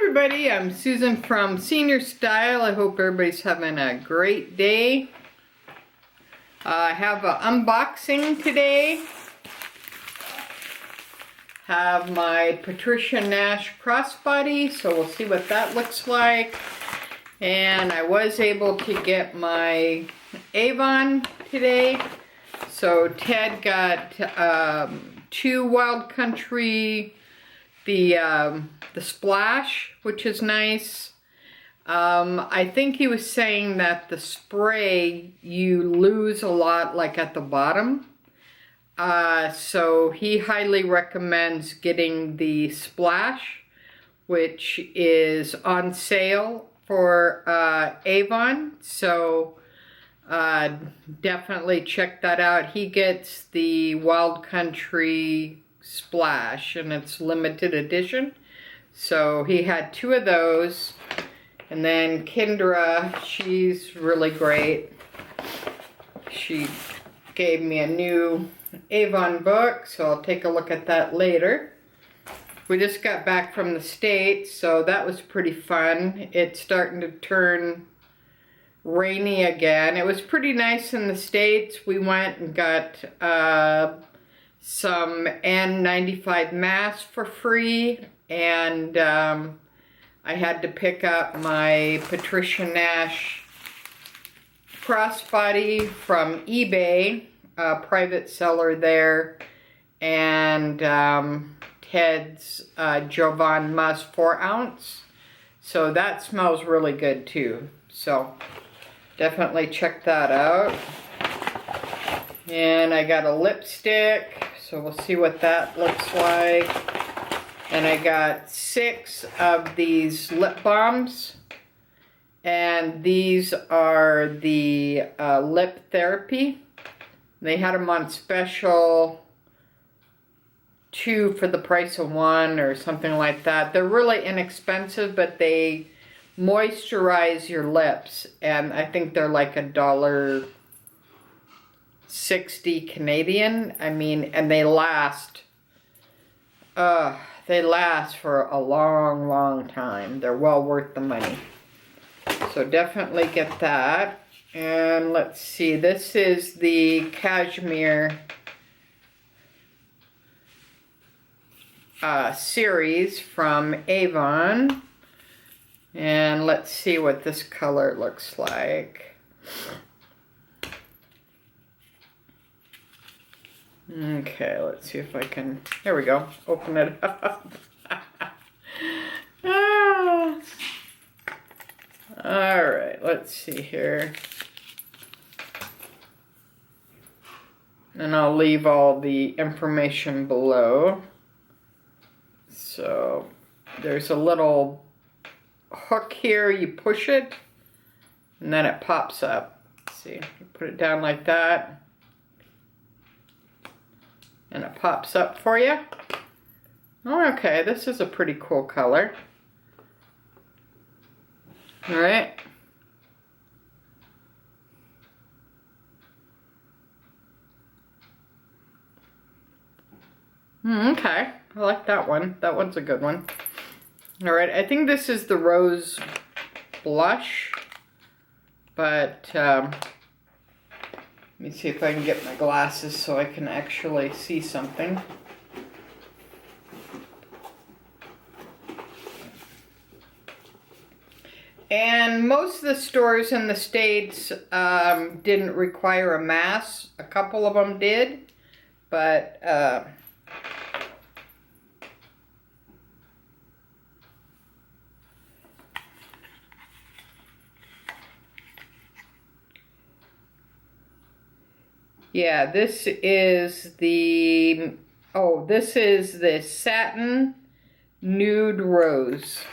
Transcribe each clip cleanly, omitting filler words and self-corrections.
everybody, I'm Susan from Srstyle. I hope everybody's having a great day. I have an unboxing today. Have my Patricia Nash Crossbody, so we'll see what that looks like. And I was able to get my Avon today. So Ted got 2 Wild Country, the splash, which is nice. I think he was saying that the spray you lose a lot, like at the bottom. So he highly recommends getting the splash, which is on sale for Avon. So definitely check that out. He gets the Wild Country splash and it's limited edition. So he had 2 of those. And then Kendra, she's really great. She gave me a new Avon book, so I'll take a look at that later. We just got back from the States, so that was pretty fun. It's starting to turn rainy again. It was pretty nice in the States. We went and got some N95 masks for free, and I had to pick up my Patricia Nash Crossbody from eBay, a private seller there, and Ted's Jovan Musk 4 ounce. So that smells really good too. So definitely check that out. And I got a lipstick, so we'll see what that looks like. And I got 6 of these lip balms. And these are the lip therapy. They had them on special, 2 for the price of 1 or something like that. They're really inexpensive, but they moisturize your lips. And I think they're like $1.60 Canadian. I mean, and they last. They last for a long, long time. They're well worth the money. So definitely get that. And let's see, this is the Cashmere series from Avon. And let's see what this color looks like. Okay, let's see if I can, there we go, open it up. Alright, let's see here. And I'll leave all the information below. So, there's a little hook here, you push it, and then it pops up. Let's see, you put it down like that. And it pops up for you. Oh, okay, this is a pretty cool color. All right. Okay, I like that one. That one's a good one. All right, I think this is the rose blush, but let me see if I can get my glasses so I can actually see something. And most of the stores in the States didn't require a mask. A couple of them did, but yeah, this is the, oh, this is the Satin Nude Rose.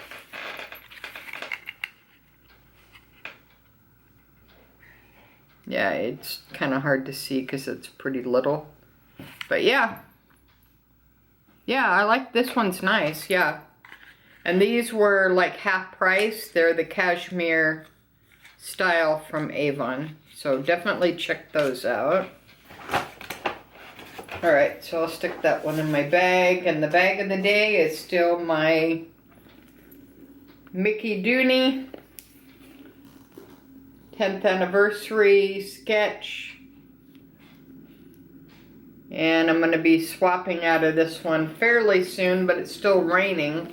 Yeah, it's kind of hard to see because it's pretty little. But yeah. Yeah, I like this one's nice, yeah. And these were like half price. They're the Cashmere style from Avon. So definitely check those out. Alright, so I'll stick that one in my bag. And the bag of the day is still my Mickey Dooney 10th anniversary sketch. And I'm going to be swapping out of this one fairly soon, but it's still raining.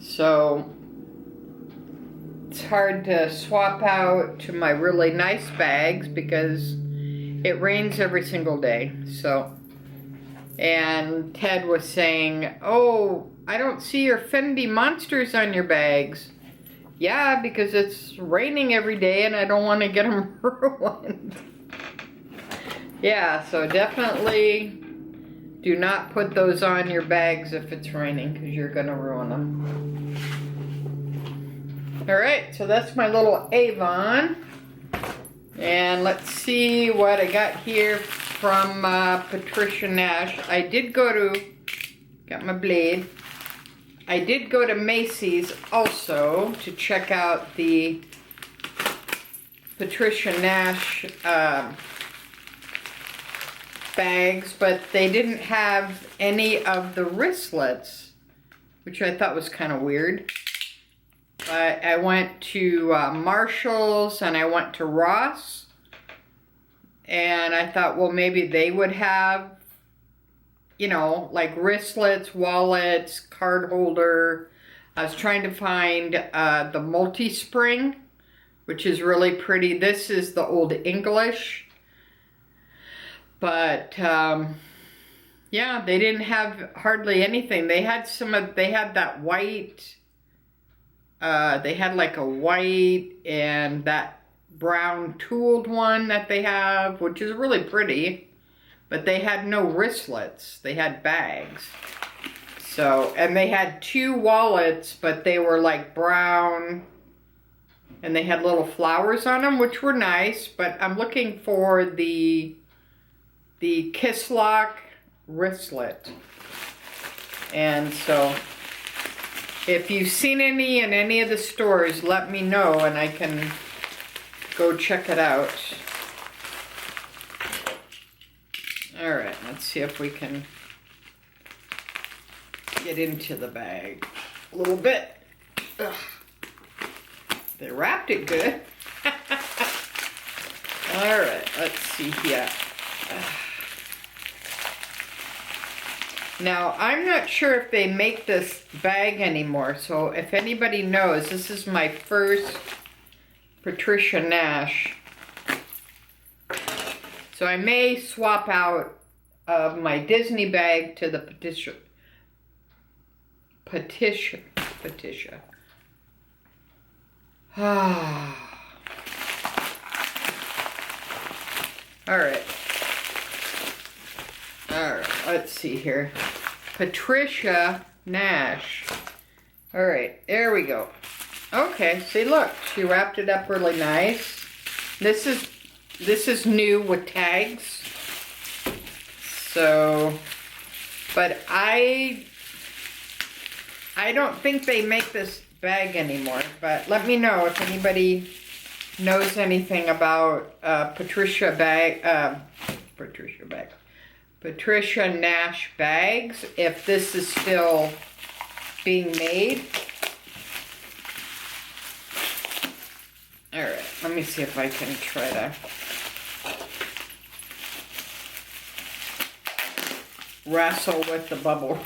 So it's hard to swap out to my really nice bags because it rains every single day. So, and Ted was saying, oh, I don't see your Fendi monsters on your bags. Yeah, because it's raining every day and I don't want to get them ruined. Yeah, so definitely do not put those on your bags if it's raining because you're going to ruin them. Alright, so that's my little Avon. And let's see what I got here from Patricia Nash. I did go to, got my blade. I did go to Macy's also to check out the Patricia Nash bags, but they didn't have any of the wristlets, which I thought was kind of weird. But I went to Marshall's and I went to Ross, and I thought, well, maybe they would have, you know, like wristlets, wallets, card holder. I was trying to find the multi-spring, which is really pretty. This is the Old English. But yeah, they didn't have hardly anything. They had they had that white, they had like a white and that brown tooled one that they have, which is really pretty, but they had no wristlets. They had bags. So, and they had two wallets, but they were like brown and they had little flowers on them, which were nice, but I'm looking for the Kiss Lock wristlet. And so if you've seen any in any of the stores, let me know and I can go check it out. Alright, let's see if we can get into the bag a little bit. Ugh. They wrapped it good. Alright, let's see here. Now, I'm not sure if they make this bag anymore, so if anybody knows, this is my first Patricia Nash. So I may swap out of my Disney bag to the Patricia. Alright. Alright, let's see here. Patricia Nash. Alright, there we go. Okay, see, look, she wrapped it up really nice. This is new with tags. So, but I don't think they make this bag anymore, but let me know if anybody knows anything about Patricia Nash bags, if this is still being made. Alright, let me see if I can try to wrestle with the bubble.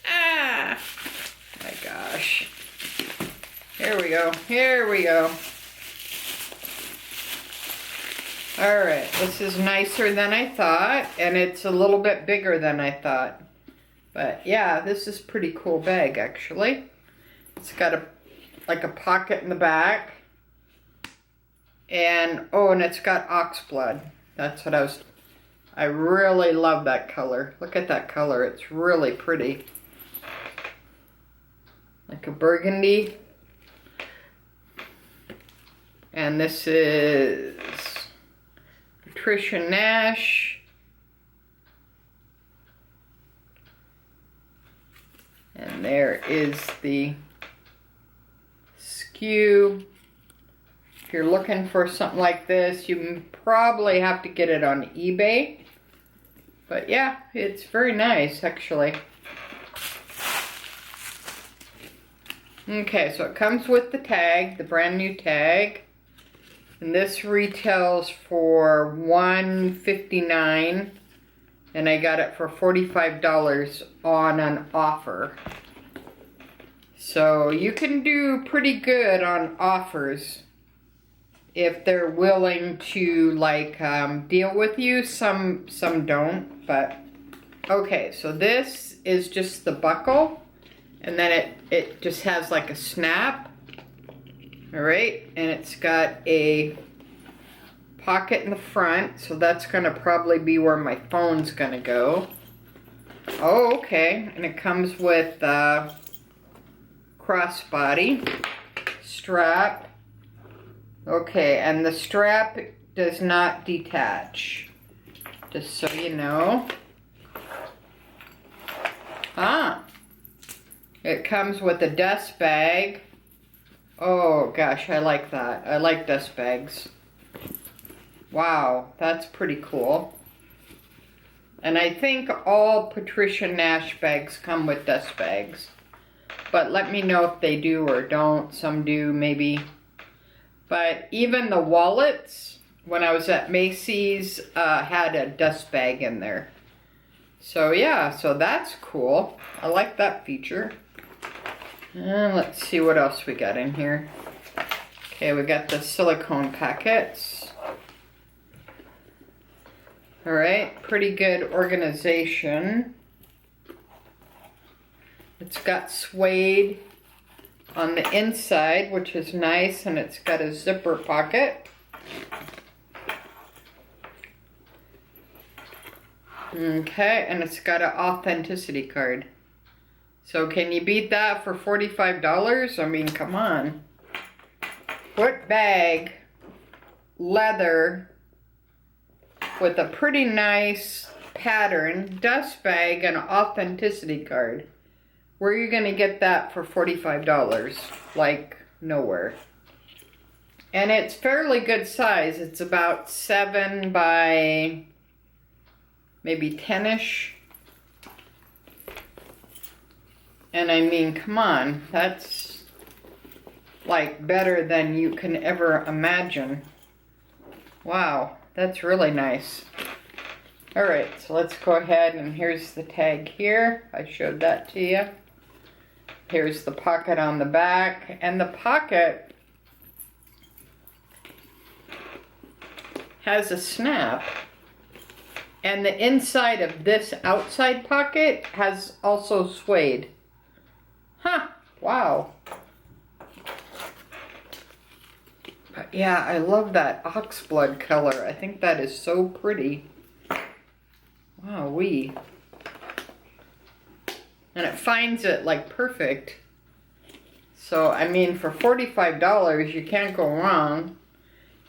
Ah, my gosh. Here we go. Here we go. Alright, this is nicer than I thought, and it's a little bit bigger than I thought. But yeah, this is a pretty cool bag actually. It's got like a pocket in the back. And oh, and it's got ox blood. That's what I really love that color. Look at that color. It's really pretty. Like a burgundy. And this is Patricia Nash. And there is the SKU. If you're looking for something like this, you probably have to get it on eBay. But yeah, it's very nice actually. Okay, so it comes with the tag, the brand new tag. And this retails for $159, and I got it for $45 on an offer. So you can do pretty good on offers if they're willing to like deal with you. Some don't, but okay. So this is just the buckle, and then it just has like a snap. All right, and it's got a pocket in the front, so that's gonna probably be where my phone's gonna go. Oh, okay, and it comes with crossbody strap. Okay, and the strap does not detach, just so you know. It comes with a dust bag. Oh gosh, I like that. I like dust bags. Wow, that's pretty cool. And I think all Patricia Nash bags come with dust bags. But let me know if they do or don't. Some do, maybe. But even the wallets, when I was at Macy's, had a dust bag in there. So yeah, so that's cool. I like that feature. And let's see what else we got in here. Okay, we got the silicone packets. All right, pretty good organization. It's got suede on the inside, which is nice, and it's got a zipper pocket. Okay, and it's got an authenticity card. So can you beat that for $45? I mean, come on. Foot bag, leather, with a pretty nice pattern, dust bag, and authenticity card. Where are you going to get that for $45? Like, nowhere. And it's fairly good size. It's about 7 by maybe 10-ish. And I mean, come on, that's like better than you can ever imagine. Wow, that's really nice. All right, so let's go ahead, and here's the tag here. I showed that to you. Here's the pocket on the back, and the pocket has a snap, and the inside of this outside pocket has also suede. Huh, wow. But yeah, I love that oxblood color. I think that is so pretty. Wow-wee. And it finds it like perfect. So, I mean, for $45, you can't go wrong.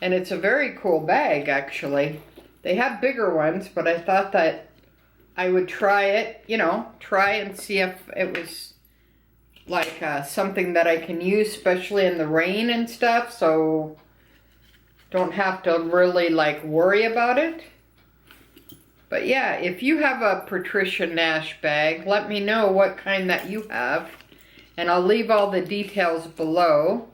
And it's a very cool bag, actually. They have bigger ones, but I thought that I would try it, you know, try and see if it was like something that I can use, especially in the rain and stuff, so don't have to really like worry about it. But yeah, if you have a Patricia Nash bag, let me know what kind that you have, and I'll leave all the details below.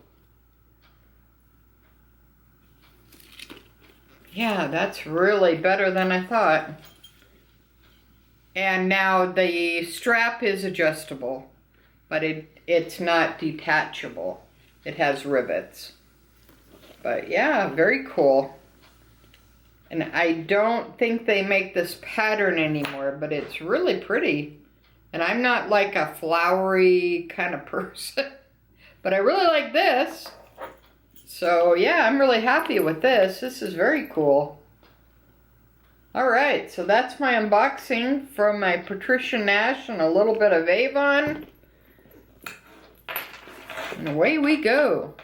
Yeah, that's really better than I thought. And now the strap is adjustable, but it's not detachable. It has rivets. But yeah, very cool. And I don't think they make this pattern anymore, but it's really pretty. And I'm not like a flowery kind of person, but I really like this. So yeah, I'm really happy with this. This is very cool. Alright, so that's my unboxing from my Patricia Nash and a little bit of Avon. And away we go.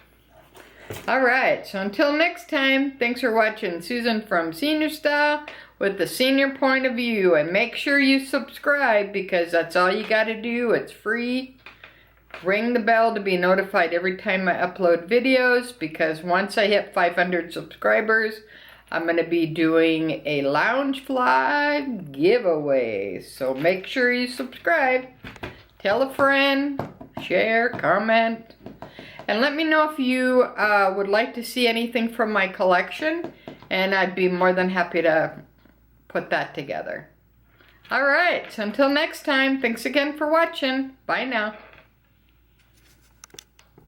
Alright, so until next time, thanks for watching Susan from Srstyle with the senior point of view. And make sure you subscribe, because that's all you gotta do. It's free. Ring the bell to be notified every time I upload videos, because once I hit 500 subscribers, I'm going to be doing a Loungefly giveaway. So make sure you subscribe. Tell a friend. share, comment. And let me know if you would like to see anything from my collection. And I'd be more than happy to put that together. Alright, so until next time, thanks again for watching. Bye now.